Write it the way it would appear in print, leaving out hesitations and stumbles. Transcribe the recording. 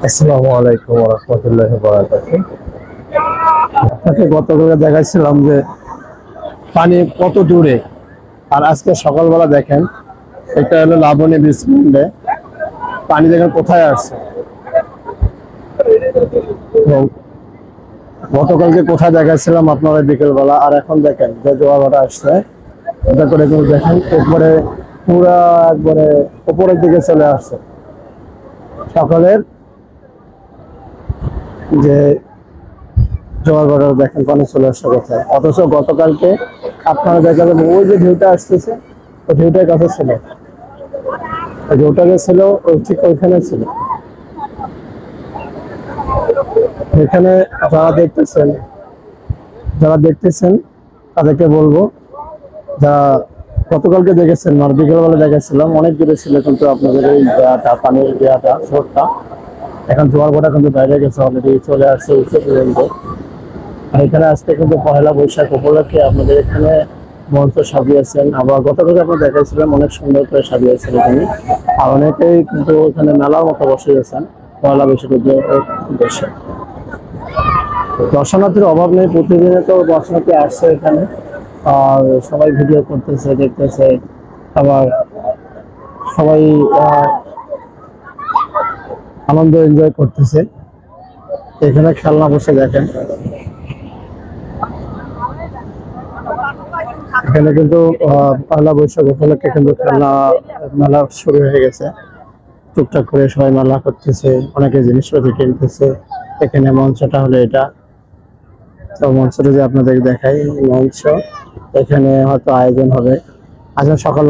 আসসালামু আলাইকুম ওয়া রাহমাতুল্লাহি ওয়া বারাকাতুহু। আপনাকে গতকাল দেখাইছিলাম যে পানি কত দূরে, আর আজকে সকালবেলা দেখেন এটা হলো লাবণী বিচমুন্ডে, পানি দেখেন কোথায় আসছে। এবং গতকালকে কোথায় দেখাইছিলাম আপনারা বিকেলবেলা, আর এখন দেখেন যে জোয়ারভাটা আসছে, এটা করে কিন্তু দেখেন উপরে পুরা একবারে উপরের দিকে চলে আসছে। সকালের যে জোয়ারভাটা দেখেন পানি চলে আসছে কোথায়, অথচ গতকালকে আপনারা দেখাবেন ওই যে ঢেউটা আসতেছে, ওই ঢেউটার কাছে ছিল, ওই ঢেউটা ছিল ওই ঠিক ওইখানে ছিল। এখানে যারা দেখতেছেন তাদেরকে বলবো, যারা গতকালকে দেখেছেন আর বিকেলবেলা দেখেছিলাম অনেক দূরে ছিল, কিন্তু আপনাদের এই পানির স্রোতটা এখন জোয়ার ভাটা কিন্তু বাইরে গেছে, অলরেডি চলে আসছে উচ্চ পর্যন্ত। আর এখানে আজকে কিন্তু পয়লা বৈশাখ উপলক্ষে আপনাদের এখানে মঞ্চ সাজিয়েছেন, আবার গতকালকে আপনার দেখাইছিলাম অনেক সুন্দর করে সাজিয়েছেন এখানে। আর অনেকেই কিন্তু এখানে মেলার মতো বসে গেছেন পয়লা বৈশাখের উদ্দেশ্যে। দর্শনার্থীর অভাব নেই, প্রতিদিনে তো দর্শনার্থী আসছে এখানে, আর সবাই ভিডিও করতেছে, দেখতেছে, আবার সবাই আনন্দ এনজয় করতেছে। এখানে খেলনা বসে দেখেন, এখানে কিন্তু পয়লা বৈশাখ উপলক্ষে কিন্তু খেলনা মেলা শুরু হয়ে গেছে। টুকটাক করে সবাই মেলা করতেছে, অনেকে জিনিসপত্র কিনতেছে। এখানে মঞ্চটা হলো এটা, তো মঞ্চটা যে আপনাদের দেখাই মঞ্চ, এখানে হয়তো আয়োজন হবে আজ সকাল